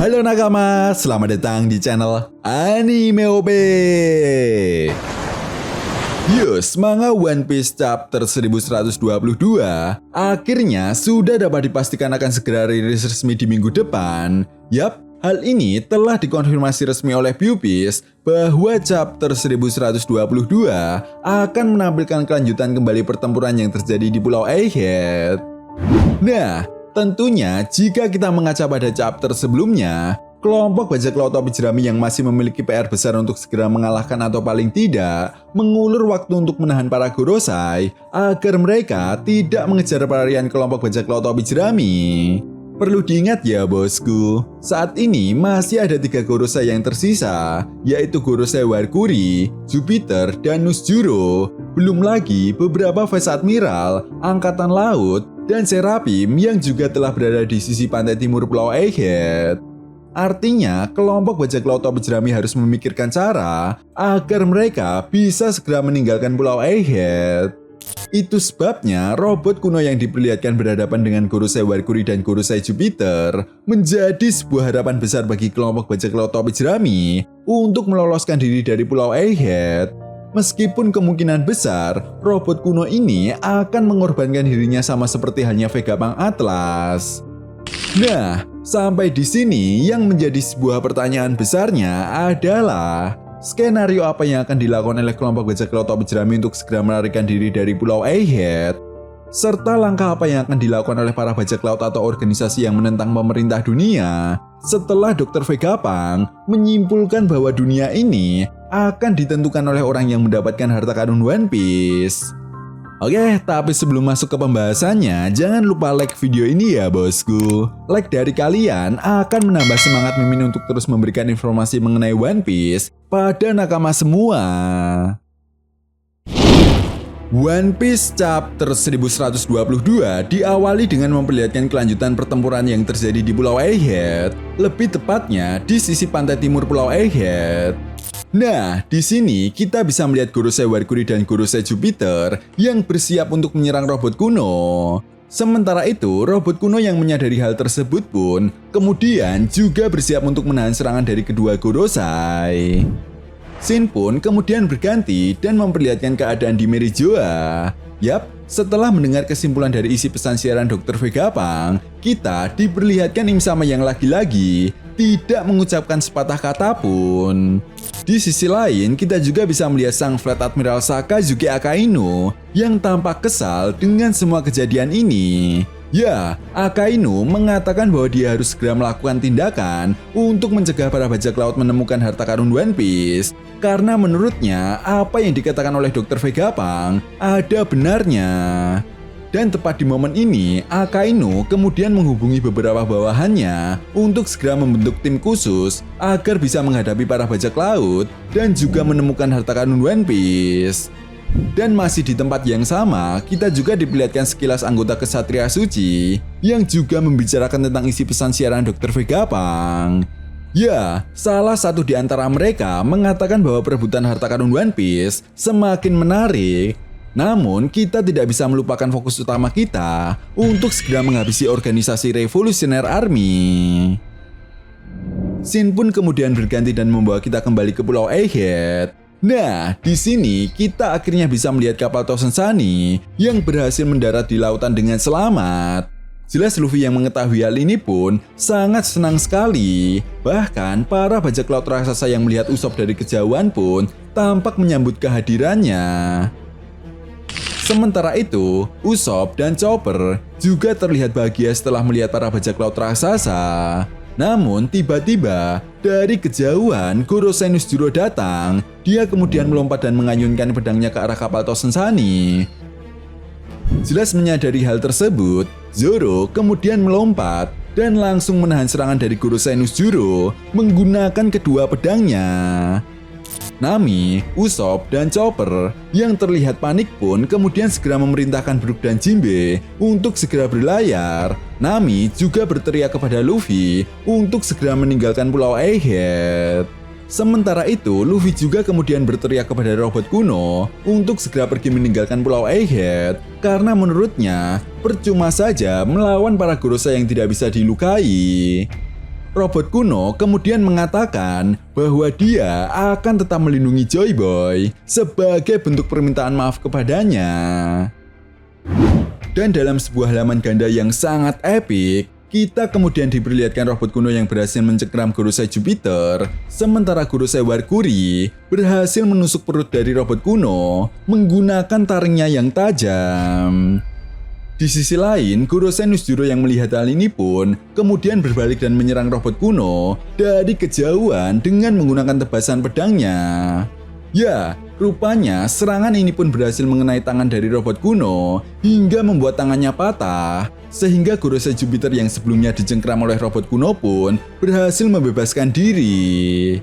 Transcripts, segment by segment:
Halo nakama, selamat datang di channel Anime OP. Yes, manga One Piece chapter 1122 akhirnya sudah dapat dipastikan akan segera rilis resmi di minggu depan. Yap, hal ini telah dikonfirmasi resmi oleh Viewpiece bahwa chapter 1122 akan menampilkan kelanjutan kembali pertempuran yang terjadi di Pulau Egghead. Nah, tentunya jika kita mengaca pada chapter sebelumnya, kelompok bajak laut topi jerami yang masih memiliki PR besar untuk segera mengalahkan atau paling tidak mengulur waktu untuk menahan para Gorosei agar mereka tidak mengejar pelarian kelompok bajak laut topi jerami. Perlu diingat ya bosku, saat ini masih ada 3 Gorosei yang tersisa, yaitu Gorosei Warkuri, Jupiter, dan Nusjuro. Belum lagi beberapa Vice Admiral, Angkatan Laut, dan Serapim yang juga telah berada di sisi pantai timur Pulau Egghead. Artinya, kelompok bajak laut topi jerami harus memikirkan cara agar mereka bisa segera meninggalkan Pulau Egghead. Itu sebabnya robot kuno yang diperlihatkan berhadapan dengan Gorosei Warkuri dan Gorosei Jupiter menjadi sebuah harapan besar bagi kelompok bajak laut topi jerami untuk meloloskan diri dari Pulau Egghead. Meskipun kemungkinan besar robot kuno ini akan mengorbankan dirinya sama seperti halnya Vegapunk Atlas. Nah, sampai di sini yang menjadi sebuah pertanyaan besarnya adalah skenario apa yang akan dilakukan oleh kelompok bajak laut topi jerami untuk segera melarikan diri dari Pulau Egghead, serta langkah apa yang akan dilakukan oleh para bajak laut atau organisasi yang menentang pemerintah dunia setelah Dr. Vegapunk menyimpulkan bahwa dunia ini akan ditentukan oleh orang yang mendapatkan harta karun One Piece. Oke, tapi sebelum masuk ke pembahasannya, jangan lupa like video ini ya bosku. Like dari kalian akan menambah semangat Mimin untuk terus memberikan informasi mengenai One Piece pada nakama semua. One Piece chapter 1122 diawali dengan memperlihatkan kelanjutan pertempuran yang terjadi di Pulau Egghead, lebih tepatnya di sisi pantai timur Pulau Egghead. Nah, di sini kita bisa melihat Gorosei Warkuri dan Gorosei Jupiter yang bersiap untuk menyerang robot kuno. Sementara itu, robot kuno yang menyadari hal tersebut pun kemudian juga bersiap untuk menahan serangan dari kedua Gorosei. Scene pun kemudian berganti dan memperlihatkan keadaan di Merijoa. Yap, setelah mendengar kesimpulan dari isi pesan siaran Dr. Vegapunk, kita diperlihatkan Im Sama yang lagi-lagi tidak mengucapkan sepatah kata pun. Di sisi lain, kita juga bisa melihat sang Fleet Admiral Sakazuki Akainu yang tampak kesal dengan semua kejadian ini. Ya, Akainu mengatakan bahwa dia harus segera melakukan tindakan untuk mencegah para bajak laut menemukan harta karun One Piece. Karena menurutnya, apa yang dikatakan oleh Dr. Vegapunk ada benarnya. Dan tepat di momen ini, Akainu kemudian menghubungi beberapa bawahannya untuk segera membentuk tim khusus agar bisa menghadapi para bajak laut dan juga menemukan harta karun One Piece. Dan masih di tempat yang sama, kita juga diperlihatkan sekilas anggota Kesatria Suci yang juga membicarakan tentang isi pesan siaran Dr. Vegapunk. Ya, salah satu di antara mereka mengatakan bahwa perebutan harta karun One Piece semakin menarik. Namun, kita tidak bisa melupakan fokus utama kita untuk segera menghabisi organisasi Revolutionary Army. Scene pun kemudian berganti dan membawa kita kembali ke Pulau Egghead. Nah, di sini kita akhirnya bisa melihat kapal Thousand Sunny yang berhasil mendarat di lautan dengan selamat. Jelas Luffy yang mengetahui hal ini pun sangat senang sekali. Bahkan para bajak laut raksasa yang melihat Usopp dari kejauhan pun tampak menyambut kehadirannya. Sementara itu, Usopp dan Chopper juga terlihat bahagia setelah melihat para bajak laut raksasa. Namun tiba-tiba dari kejauhan Gorosei Nusjuro datang. Dia kemudian melompat dan mengayunkan pedangnya ke arah kapal Thousand Sunny. Jelas menyadari hal tersebut, Zoro kemudian melompat dan langsung menahan serangan dari Gorosei Nusjuro menggunakan kedua pedangnya. Nami, Usopp, dan Chopper yang terlihat panik pun kemudian segera memerintahkan Brook dan Jinbe untuk segera berlayar. Nami juga berteriak kepada Luffy untuk segera meninggalkan Pulau Egghead. Sementara itu, Luffy juga kemudian berteriak kepada robot kuno untuk segera pergi meninggalkan Pulau Egghead karena menurutnya percuma saja melawan para Gorosei yang tidak bisa dilukai. robot kuno kemudian mengatakan bahwa dia akan tetap melindungi Joy Boy sebagai bentuk permintaan maaf kepadanya. Dan dalam sebuah halaman ganda yang sangat epik, kita kemudian diperlihatkan robot kuno yang berhasil mencengkeram Gorosei Jupiter, sementara Gorosei Warkuri berhasil menusuk perut dari robot kuno menggunakan taringnya yang tajam. Di sisi lain, Gorosei Nuzuro yang melihat hal ini pun kemudian berbalik dan menyerang robot kuno dari kejauhan dengan menggunakan tebasan pedangnya. Ya, rupanya serangan ini pun berhasil mengenai tangan dari robot kuno hingga membuat tangannya patah, sehingga Gorosei Jupiter yang sebelumnya dicengkeram oleh robot kuno pun berhasil membebaskan diri.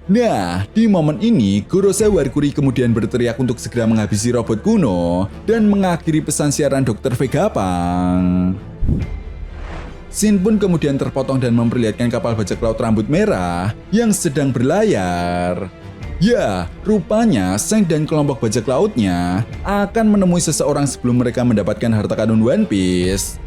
Nah, di momen ini Gorosei Warkuri kemudian berteriak untuk segera menghabisi robot kuno dan mengakhiri pesan siaran Dr. Vegapunk. Scene pun kemudian terpotong dan memperlihatkan kapal bajak laut rambut merah yang sedang berlayar. Ya, rupanya Seng dan kelompok bajak lautnya akan menemui seseorang sebelum mereka mendapatkan harta karun One Piece.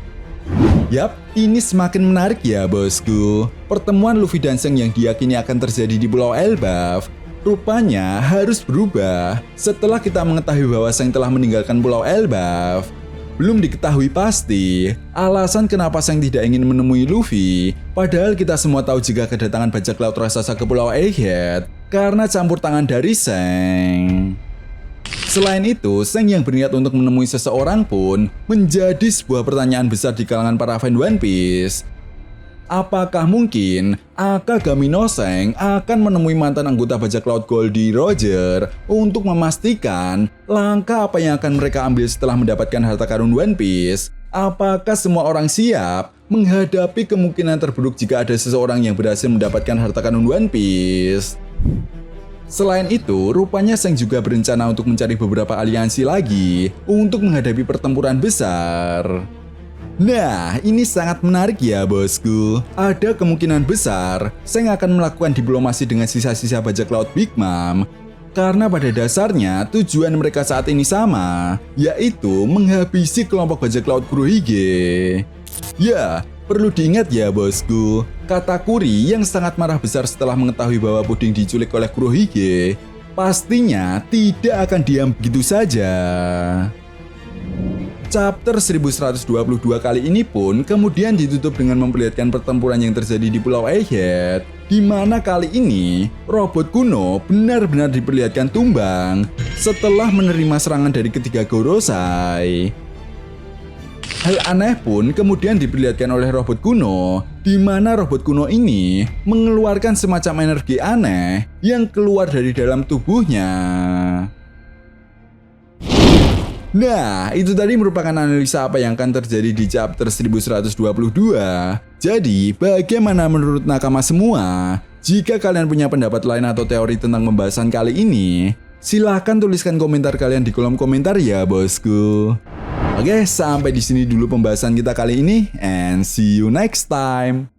Yap, ini semakin menarik ya bosku. Pertemuan Luffy dan Seng yang diyakini akan terjadi di Pulau Elbaf rupanya harus berubah setelah kita mengetahui bahwa Seng telah meninggalkan Pulau Elbaf. Belum diketahui pasti alasan kenapa Seng tidak ingin menemui Luffy, padahal kita semua tahu jika kedatangan bajak laut raksasa ke Pulau Egghead karena campur tangan dari Seng. Selain itu, Seng yang berniat untuk menemui seseorang pun menjadi sebuah pertanyaan besar di kalangan para fan One Piece. Apakah mungkin Akagami no Seng akan menemui mantan anggota bajak laut Goldie Roger untuk memastikan langkah apa yang akan mereka ambil setelah mendapatkan harta karun One Piece? Apakah semua orang siap menghadapi kemungkinan terburuk jika ada seseorang yang berhasil mendapatkan harta karun One Piece? Selain itu, rupanya Seng juga berencana untuk mencari beberapa aliansi lagi untuk menghadapi pertempuran besar. Nah, ini sangat menarik ya bosku. Ada kemungkinan besar Seng akan melakukan diplomasi dengan sisa-sisa bajak laut Big Mom. Karena pada dasarnya tujuan mereka saat ini sama, yaitu menghabisi kelompok bajak laut Kurohige. Ya, perlu diingat ya bosku, Katakuri yang sangat marah besar setelah mengetahui bahwa puding diculik oleh Kurohige, pastinya tidak akan diam begitu saja. Chapter 1122 kali ini pun kemudian ditutup dengan memperlihatkan pertempuran yang terjadi di Pulau Egghead, di mana kali ini robot kuno benar-benar diperlihatkan tumbang setelah menerima serangan dari ketiga Gorosei. Hal aneh pun kemudian diperlihatkan oleh robot kuno, di mana robot kuno ini mengeluarkan semacam energi aneh yang keluar dari dalam tubuhnya. Nah, itu tadi merupakan analisa apa yang akan terjadi di chapter 1122. Jadi, bagaimana menurut nakama semua? Jika kalian punya pendapat lain atau teori tentang pembahasan kali ini, silahkan tuliskan komentar kalian di kolom komentar ya bosku. Oke, sampai di sini dulu pembahasan kita kali ini, and see you next time.